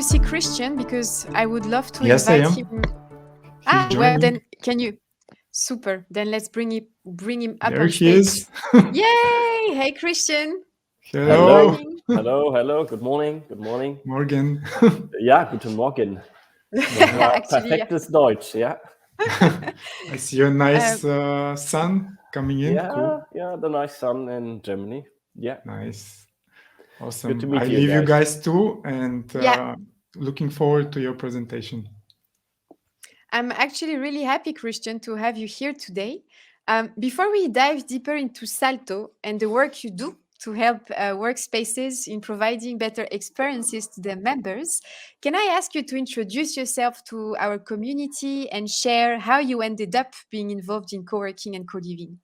see Christian? Because I would love to Yes, I invite am. him. He's Well, joining. then can you? Super. Then let's bring him up There on he stage. is. Yay! Hey, Christian. Good Hello, morning. Hello. Good morning. Morgan. Ja, guten Morgen. Das war Actually, yeah. perfektes Deutsch, ja. I see a nice sun coming in. Cool. Yeah, the nice sun in Germany. Yeah. Nice. Awesome. Good to meet I you leave you guys. guys too, and Yeah. looking forward to your presentation. I'm actually really happy, Christian, to have you here today. Before we dive deeper into SALTO and the work you do to help workspaces in providing better experiences to their members, can I ask you to introduce yourself to our community and share how you ended up being involved in co-working and co-living?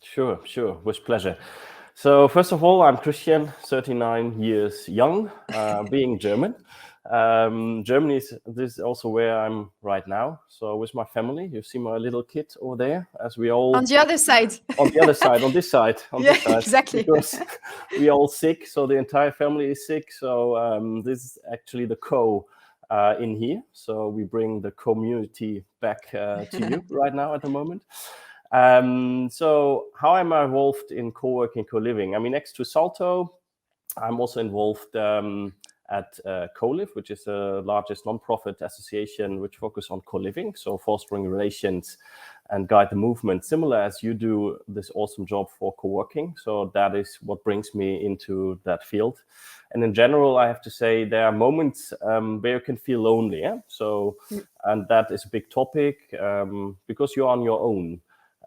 Sure, with pleasure. So first of all, I'm Christian, 39 years young, being German. Germany is also where I'm right now. So with my family, you see my little kid over there, as we all on the other side. On the other side, on this side. This side, exactly. Because we all sick, so the entire family is sick. So this is actually the in here. So we bring the community back to you right now at the moment. So how am I involved in co-working, co-living? I mean, next to SALTO, I'm also involved at Co-Live, which is the largest non-profit association which focus on co-living, so fostering relations and guide the movement, similar as you do this awesome job for co-working. So that is what brings me into that field. And in general, I have to say there are moments where you can feel lonely. Yeah? So, and that is a big topic because you're on your own.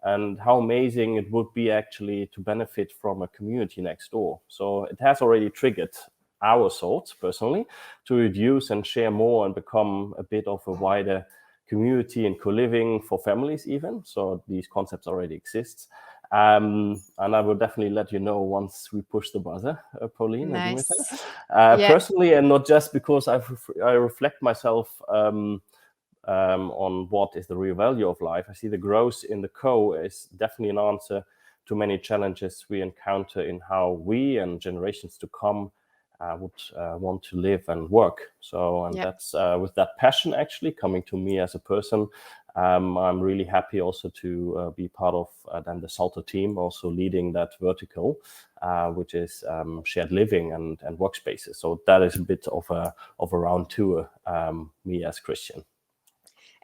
And how amazing it would be actually to benefit from a community next door. So it has already triggered our thoughts personally to reduce and share more and become a bit of a wider community and co-living for families even. So these concepts already exist. And I will definitely let you know once we push the buzzer, Pauline. Nice. Personally, and not just because I reflect myself on what is the real value of life. I see the growth in the co is definitely an answer to many challenges we encounter in how we and generations to come would want to live and work. So, and that's with that passion actually coming to me as a person. I'm really happy also to be part of then the SALTO team, also leading that vertical, which is shared living and workspaces. So that is a bit of a round tour, me as Christian.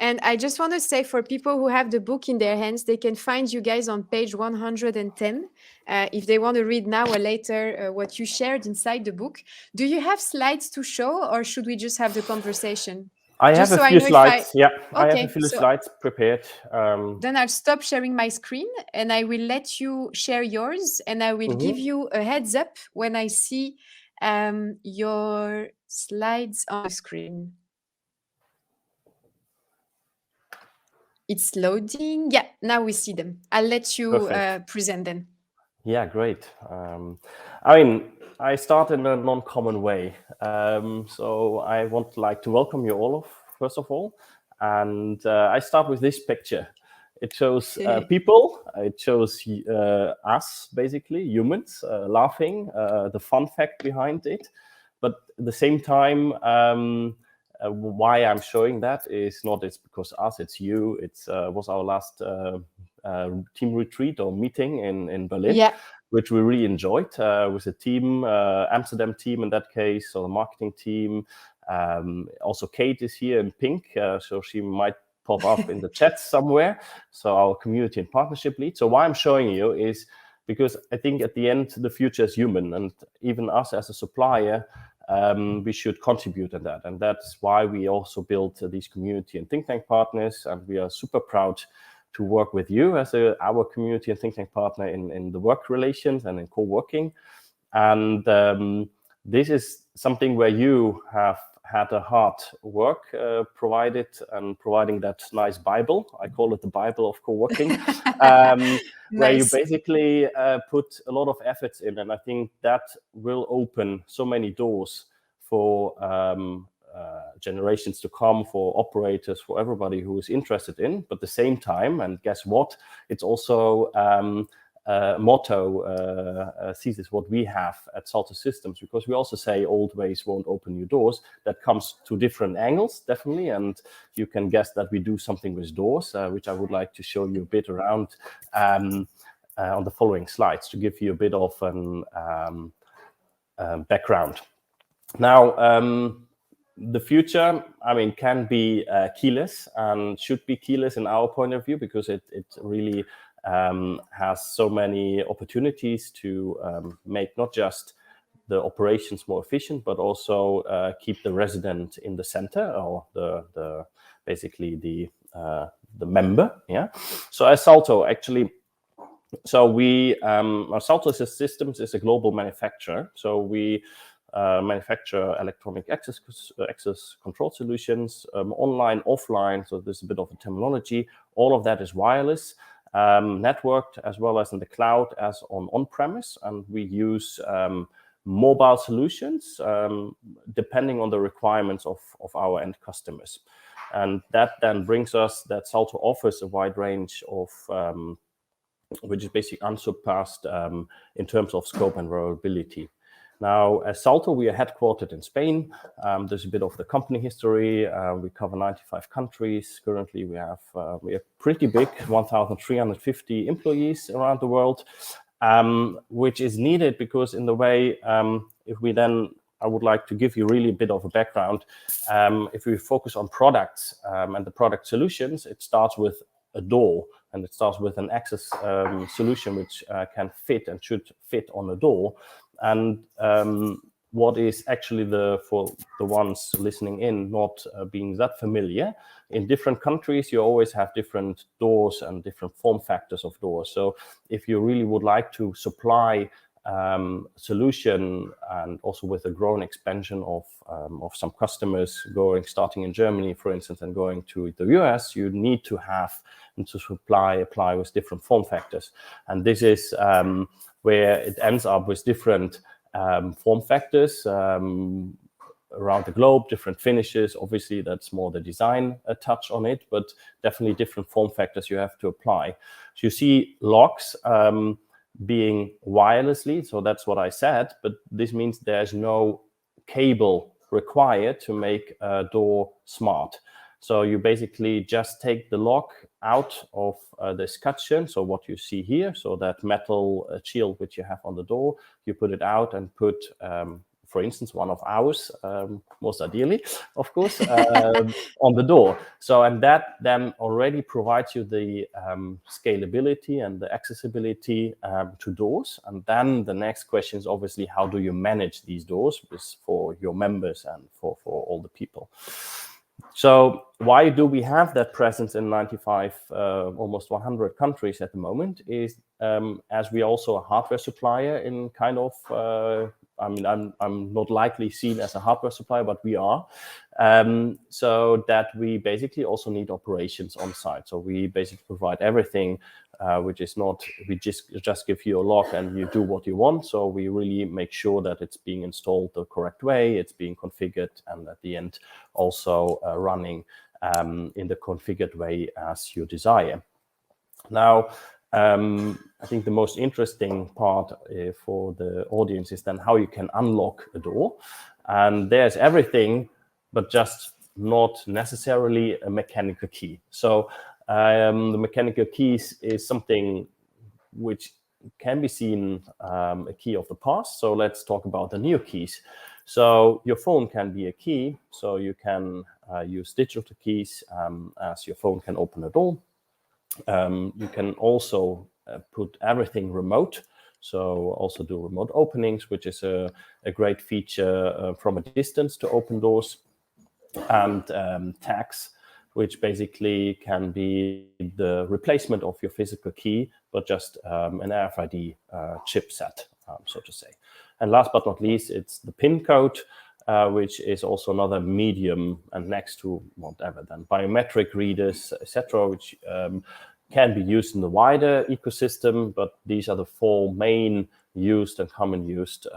And I just want to say, for people who have the book in their hands, they can find you guys on page 110 if they want to read now or later what you shared inside the book. Do you have slides to show, or should we just have the conversation? I have a few slides. I have a few slides prepared. Then I'll stop sharing my screen and I will let you share yours, and I will give you a heads up when I see your slides on the screen. It's loading. Yeah, now we see them. I'll let you present them. Yeah, great. I mean, I start in a non-common way. So I want to welcome you all, first of all. And I start with this picture. It shows people. It shows us, basically, humans, laughing, the fun fact behind it. But at the same time, why I'm showing that is not it's because us, it's you. It was our last team retreat or meeting in Berlin, which we really enjoyed with the team, Amsterdam team in that case, so the marketing team. Also, Kate is here in pink, so she might pop up in the chat somewhere. So our community and partnership lead. So why I'm showing you is because I think at the end, the future is human, and even us as a supplier, we should contribute in that. And that's why we also built these community and think tank partners. And we are super proud to work with you as our community and think tank partner in the work relations and in co-working. And this is something where you have had a hard work providing that nice Bible. I call it the Bible of co-working, where you basically put a lot of efforts in. And I think that will open so many doors for generations to come, for operators, for everybody who is interested in. But at the same time, and guess what? It's also motto thesis what we have at SALTO Systems, because we also say old ways won't open new doors. That comes to different angles, definitely, and you can guess that we do something with doors, which I would like to show you a bit around on the following slides to give you a bit of an background. Now, the future, I mean, can be keyless and should be keyless in our point of view, because it really has so many opportunities to make not just the operations more efficient, but also keep the resident in the center, or the basically the member. Yeah. So as SALTO, actually, so we SALTO Systems is a global manufacturer. So we manufacture electronic access control solutions, online, offline. So there's a bit of a terminology. All of that is wireless, networked, as well as in the cloud as on-premise. And we use mobile solutions depending on the requirements of our end customers. And that then brings us that SALTO offers a wide range of which is basically unsurpassed in terms of scope and reliability. Now, as SALTO, we are headquartered in Spain. There's a bit of the company history. We cover 95 countries. Currently, we are pretty big, 1,350 employees around the world, which is needed because in the way, if we then, I would like to give you really a bit of a background. If we focus on products and the product solutions, it starts with a door, and it starts with an access solution which can fit and should fit on a door. And what is actually for the ones listening in not being that familiar, in different countries you always have different doors and different form factors of doors. So if you really would like to supply solution, and also with a growing expansion of some customers starting in Germany, for instance, and going to the US, you need to have and to apply with different form factors. And this is where it ends up with different form factors around the globe, different finishes. Obviously, that's more the design touch on it, but definitely different form factors you have to apply. So you see locks being wirelessly, so that's what I said, but this means there's no cable required to make a door smart. So you basically just take the lock out of the escutcheon, so what you see here, so that metal shield which you have on the door, you put it out and put, for instance, one of ours, most ideally, of course, on the door. So, and that then already provides you the scalability and the accessibility to doors. And then the next question is obviously, how do you manage these doors for your members and for all the people? So why do we have that presence in 95, almost 100 countries at the moment is as we also a hardware supplier in kind of, I mean, I'm not likely seen as a hardware supplier, but we are. So that we basically also need operations on site. So we basically provide everything, which is not, we just give you a lock and you do what you want. So we really make sure that it's being installed the correct way, it's being configured, and at the end also running in the configured way as you desire. Now, I think the most interesting part for the audience is then how you can unlock a door. And there's everything, but just not necessarily a mechanical key. So the mechanical keys is something which can be seen a key of the past. So let's talk about the new keys. So your phone can be a key. So you can use digital keys as your phone can open a door. You can also put everything remote. So also do remote openings, which is a great feature from a distance to open doors. And tags, which basically can be the replacement of your physical key, but just an RFID chipset, so to say. And last but not least, it's the PIN code, which is also another medium, and next to whatever then biometric readers, etc., which can be used in the wider ecosystem, but these are the four main used and common used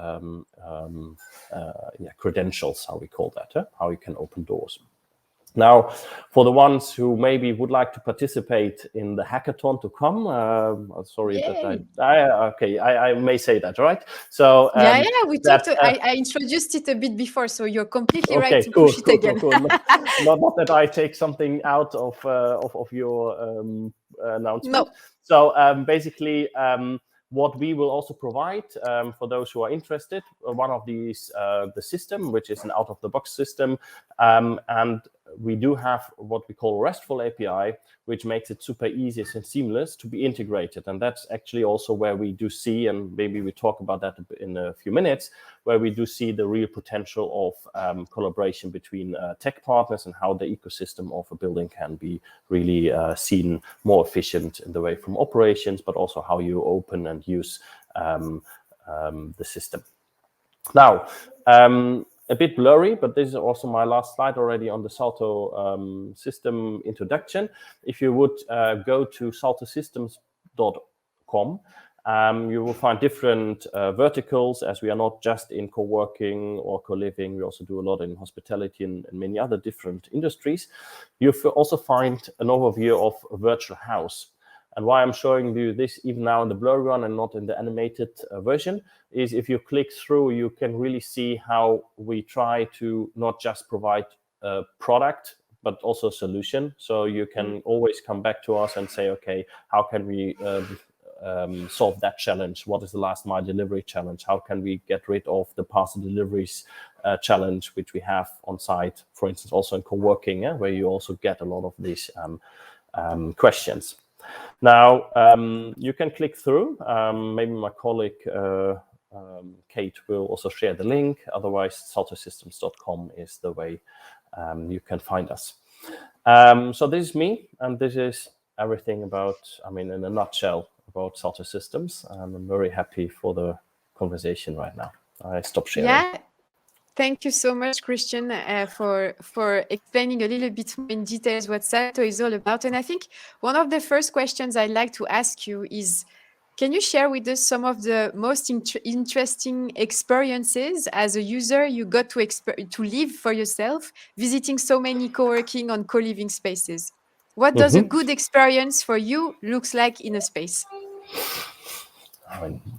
credentials, how we call that, how you can open doors. Now, for the ones who maybe would like to participate in the hackathon to come, sorry Yay. that I may say that, right? So Yeah, we talked. I introduced it a bit before, so you're completely right to push it again. Cool. Not that I take something out of your announcement. No. So basically, what we will also provide for those who are interested, one of these, the system, which is an out-of-the-box system, and we do have what we call RESTful API, which makes it super easy and seamless to be integrated. And that's actually also where we do see, and maybe we talk about that in a few minutes, where we do see the real potential of collaboration between tech partners and how the ecosystem of a building can be really seen more efficient in the way from operations, but also how you open and use the system. Now, a bit blurry, but this is also my last slide already on the SALTO system introduction. If you would go to saltosystems.com, you will find different verticals, as we are not just in co-working or co-living. We also do a lot in hospitality and many other different industries. You'll also find an overview of a virtual house. And why I'm showing you this even now in the blurry one and not in the animated version is if you click through, you can really see how we try to not just provide a product, but also a solution. So you can always come back to us and say, okay, how can we solve that challenge? What is the last mile delivery challenge? How can we get rid of the parcel deliveries challenge, which we have on site, for instance, also in co-working, where you also get a lot of these questions. Now, you can click through. Maybe my colleague, Kate, will also share the link. Otherwise, saltosystems.com is the way you can find us. So this is me, and this is everything about, in a nutshell, about SALTO Systems. I'm very happy for the conversation right now. I stop sharing. Yeah. Thank you so much, Christian, for explaining a little bit more in details what SALTO is all about. And I think one of the first questions I'd like to ask you is, can you share with us some of the most interesting experiences as a user you got to live for yourself, visiting so many co-working on co-living spaces? What does a good experience for you looks like in a space?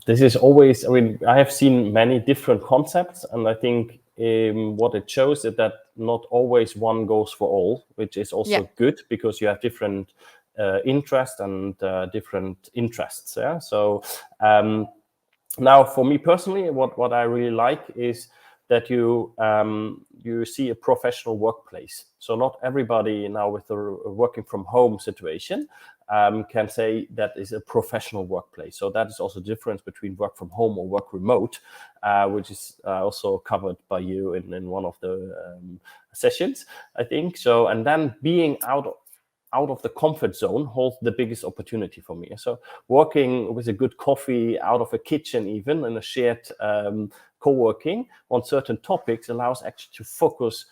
This is always, I have seen many different concepts, and I think what it shows is that not always one goes for all, which is also good because you have different interests and different interests. Yeah. So now, for me personally, what I really like is that you see a professional workplace. So not everybody now with the working from home situation can say that is a professional workplace. So that is also the difference between work from home or work remote, which is also covered by you in one of the sessions, I think. So, and then being out of the comfort zone holds the biggest opportunity for me. So working with a good coffee out of a kitchen, even in a shared co-working on certain topics, allows actually to focus,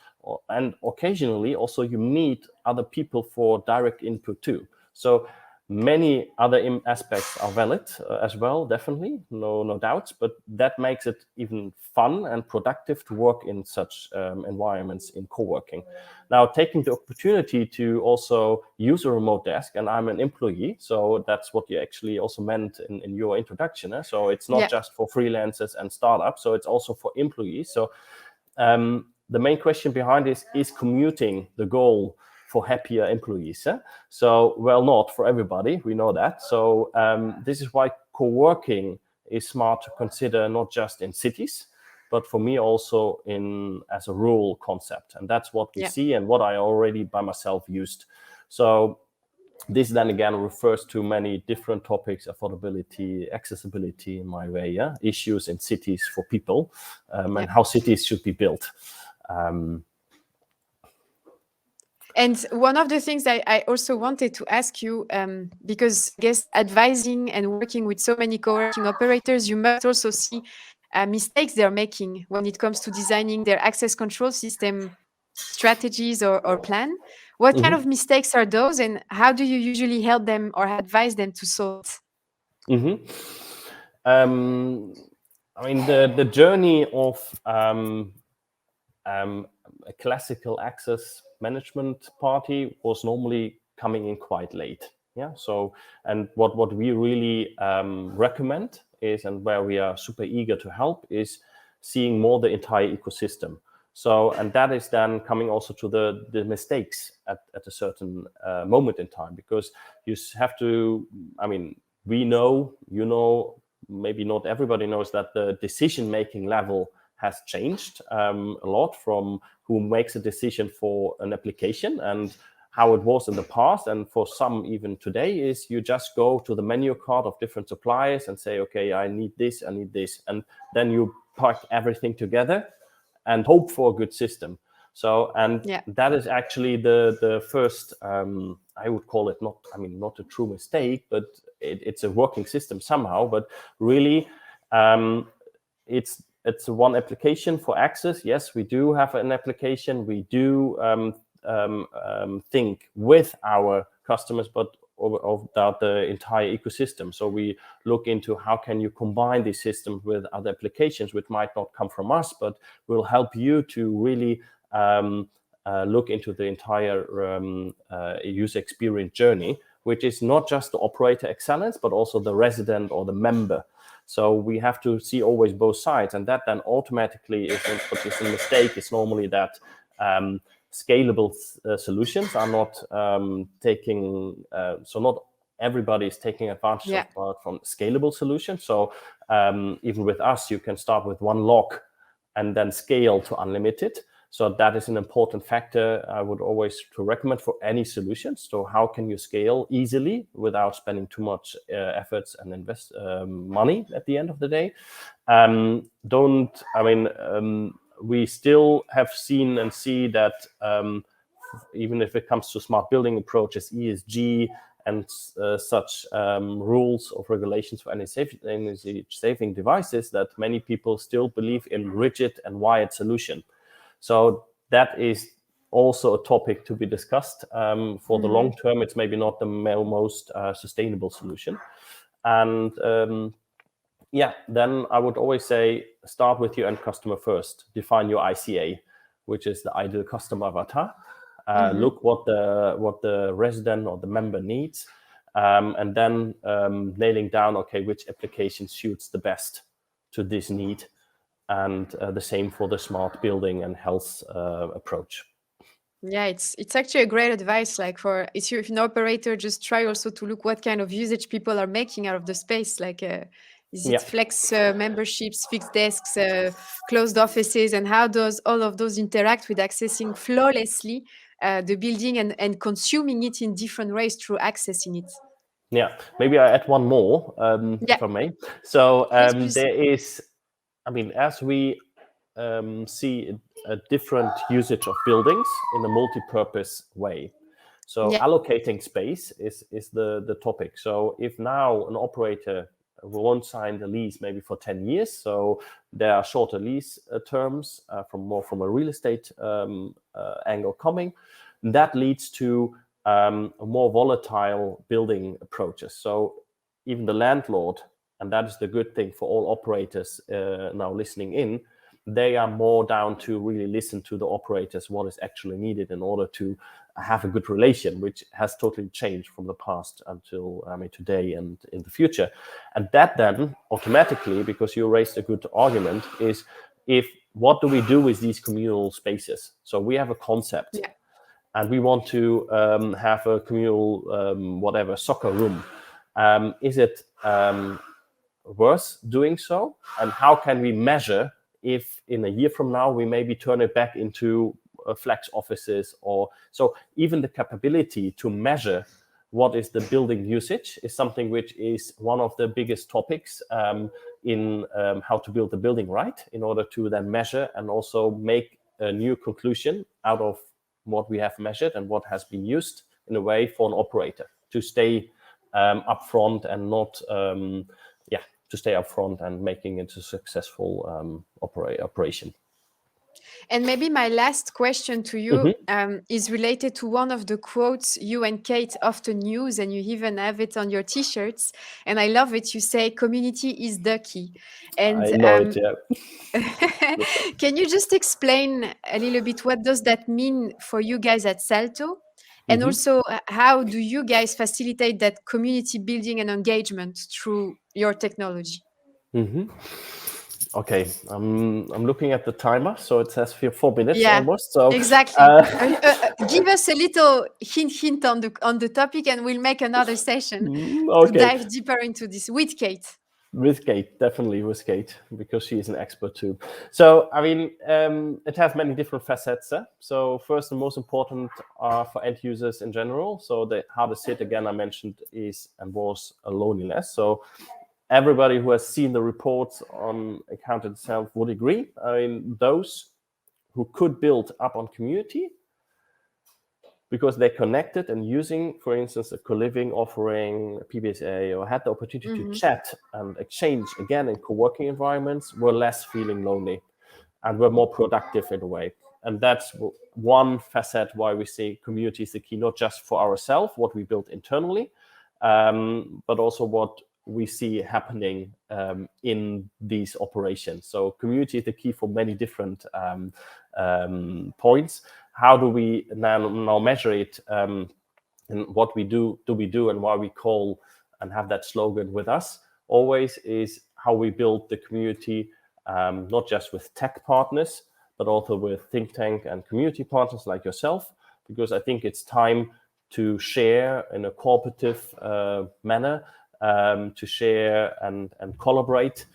and occasionally also you meet other people for direct input too. So many other aspects are valid as well, definitely, no doubts, but that makes it even fun and productive to work in such environments in co-working. Now, taking the opportunity to also use a remote desk, and I'm an employee, so that's what you actually also meant in your introduction. So it's not just for freelancers and startups, so it's also for employees. So the main question behind this is commuting the goal for happier employees. So, well, not for everybody, we know that. So this is why co-working is smart to consider, not just in cities, but for me also as a rural concept. And that's what we see and what I already by myself used. So this then again refers to many different topics: affordability, accessibility in my way, issues in cities for people, and how cities should be built. And one of the things that I also wanted to ask you, because I guess advising and working with so many co-working operators, you must also see mistakes they're making when it comes to designing their access control system strategies or plan. What kind of mistakes are those, and how do you usually help them or advise them to solve it? The journey of a classical access management party was normally coming in quite late. Yeah. So, and what we really recommend is, and where we are super eager to help, is seeing more the entire ecosystem. So, and that is then coming also to the mistakes at a certain moment in time, because you have to, I mean, we know, you know, maybe not everybody knows that the decision-making level has changed a lot from who makes a decision for an application and how it was in the past. And for some even today is you just go to the menu card of different suppliers and say, okay, I need this, I need this. And then you pack everything together and hope for a good system. So, and that is actually the first, I would call it not a true mistake, but it's a working system somehow. But really, it's one application for access. Yes, we do have an application. We do think with our customers, but about the entire ecosystem. So we look into how can you combine these systems with other applications, which might not come from us, but will help you to really look into the entire user experience journey, which is not just the operator excellence, but also the resident or the member. So we have to see always both sides, and that then automatically is what is a mistake. Is normally that scalable solutions are not taking, so not everybody is taking advantage of from scalable solutions. So even with us, you can start with one lock and then scale to unlimited. So that is an important factor I would always to recommend for any solutions. So how can you scale easily without spending too much efforts and invest money at the end of the day? We still have seen and see that even if it comes to smart building approaches, ESG and such rules of regulations for energy saving devices, that many people still believe in rigid and wired solution. So that is also a topic to be discussed. For the long term, it's maybe not the most sustainable solution. And then I would always say, start with your end customer first. Define your ICA, which is the ideal customer avatar. Look what the resident or the member needs, and then nailing down, okay, which application suits the best to this need, and the same for the smart building and health approach. Yeah, it's actually a great advice. Like if you're an operator, just try also to look what kind of usage people are making out of the space. Like, is it flex memberships, fixed desks, closed offices, and how does all of those interact with accessing flawlessly the building and consuming it in different ways through accessing it? Yeah, maybe I add one more, if I may. So please. there is, as we see a different usage of buildings in a multi-purpose way. So allocating space is the topic. So if now an operator won't sign the lease maybe for 10 years, so there are shorter lease terms from a real estate angle coming, that leads to more volatile building approaches. So even the landlord, and that is the good thing for all operators now listening in, they are more down to really listen to the operators, what is actually needed in order to have a good relation, which has totally changed from the past until today and in the future. And that then automatically, because you raised a good argument, is what do we do with these communal spaces? So we have a concept. Yeah. And we want to have a communal, soccer room. Is it worth doing so? And how can we measure if in a year from now we maybe turn it back into flex offices? Or so even the capability to measure what is the building usage is something which is one of the biggest topics in how to build the building right, in order to then measure and also make a new conclusion out of what we have measured and what has been used in a way for an operator to stay upfront and not, to stay upfront and making it a successful operation. And maybe my last question to you is related to one of the quotes you and Kate often use, and you even have it on your T-shirts. And I love it. You say, "Community is Ducky." And I know it, yeah. can you just explain a little bit what does that mean for you guys at SALTO? And also, how do you guys facilitate that community building and engagement through your technology? Okay, I'm looking at the timer, so it says 4 minutes Yeah, almost. So exactly. Give us a little hint on the topic, and we'll make another session to okay, dive deeper into this with Kate. with Kate, definitely with Kate, because she is an expert too. So, I mean, it has many different facets. So, first and most important are for end users in general. So, the hardest hit, again, I mentioned, is and was a loneliness. So, everybody who has seen the reports on account itself would agree. I mean, those who could build up on community because they connected and using, for instance, a co-living offering, a PBSA, or had the opportunity to chat and exchange again in co-working environments, were less feeling lonely and were more productive in a way. And that's one facet why we see community is the key, not just for ourselves, what we built internally, but also what we see happening in these operations. So community is the key for many different points. How do we now measure it, and what we do and why we call and have that slogan with us always is how we build the community, not just with tech partners, but also with think tank and community partners like yourself, because I think it's time to share in a cooperative manner, to share and collaborate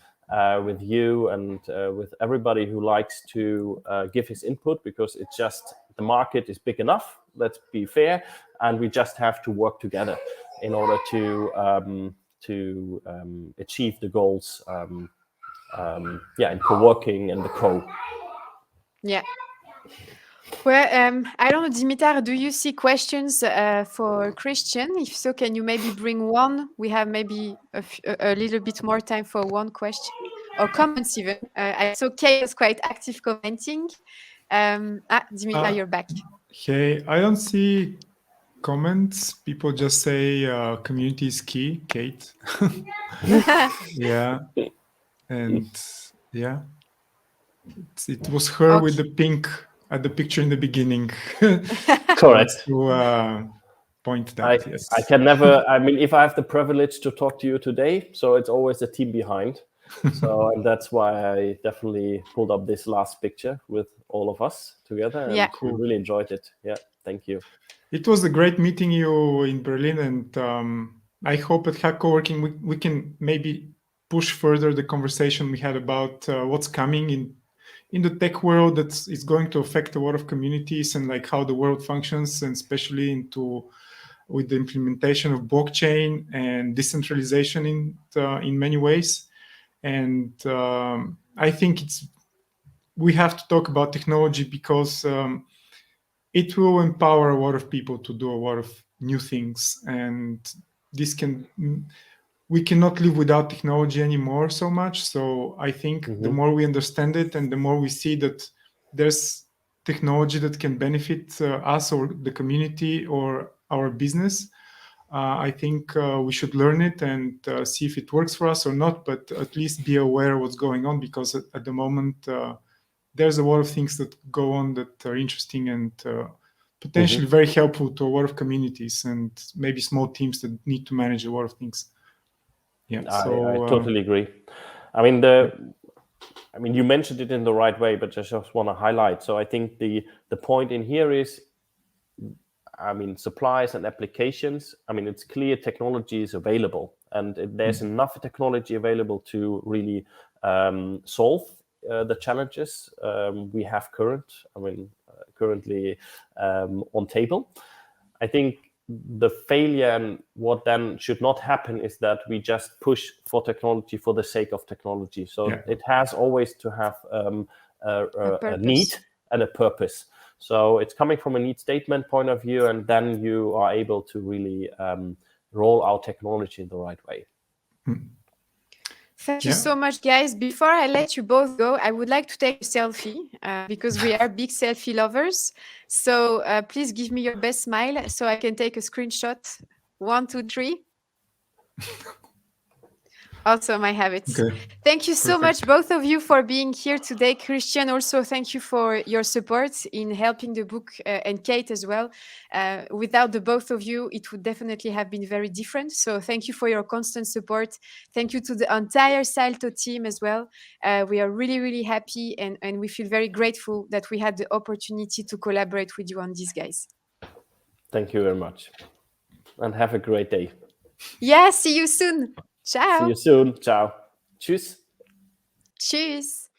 with you and with everybody who likes to give his input, because it's just the market is big enough, let's be fair, and we just have to work together in order to achieve the goals in co-working and the co. Yeah. Well, I don't know, Dimitar, do you see questions for Christian? If so, can you maybe bring one? We have maybe a little bit more time for one question or comments even. I saw Kay was quite active commenting. Dimitar, you're back. Hey, I don't see comments. People just say community is key, Kate. Yeah. And yeah, it was her with the pink at the picture in the beginning. Correct. To point that, yes. I can never, I mean, if I have the privilege to talk to you today, so it's always the team behind. So, and that's why I definitely pulled up this last picture with all of us together. And Yeah, we really enjoyed it. Yeah, thank you. It was a great meeting you in Berlin, and I hope at Coworking we can maybe push further the conversation we had about what's coming in the tech world that is going to affect a lot of communities and like how the world functions, and especially with the implementation of blockchain and decentralization in many ways. And I think we have to talk about technology because it will empower a lot of people to do a lot of new things, and we cannot live without technology anymore so much. So I think the more we understand it and the more we see that there's technology that can benefit us or the community or our business, I think we should learn it and see if it works for us or not, but at least be aware of what's going on, because at the moment there's a lot of things that go on that are interesting and potentially very helpful to a lot of communities and maybe small teams that need to manage a lot of things. Yeah, I totally agree. I mean, you mentioned it in the right way, but I just want to highlight. So I think the point in here is, I mean, supplies and applications. I mean, it's clear technology is available, and there's enough technology available to really solve the challenges we have currently on table. I think the failure and what then should not happen is that we just push for technology for the sake of technology. So it has always to have a need and a purpose. So it's coming from a need statement point of view, and then you are able to really roll out technology in the right way. Thank you so much, guys. Before I let you both go, I would like to take a selfie because we are big selfie lovers. So please give me your best smile so I can take a screenshot. 1, 2, 3. Awesome, I have it. Okay. Thank you so much, both of you, for being here today. Christian, also thank you for your support in helping the book, and Kate as well. Without the both of you, it would definitely have been very different. So thank you for your constant support. Thank you to the entire SALTO team as well. We are really, really happy and we feel very grateful that we had the opportunity to collaborate with you on this, guys. Thank you very much. And have a great day. Yeah, see you soon. Ciao. See you soon. Ciao. Tschüss. Tschüss.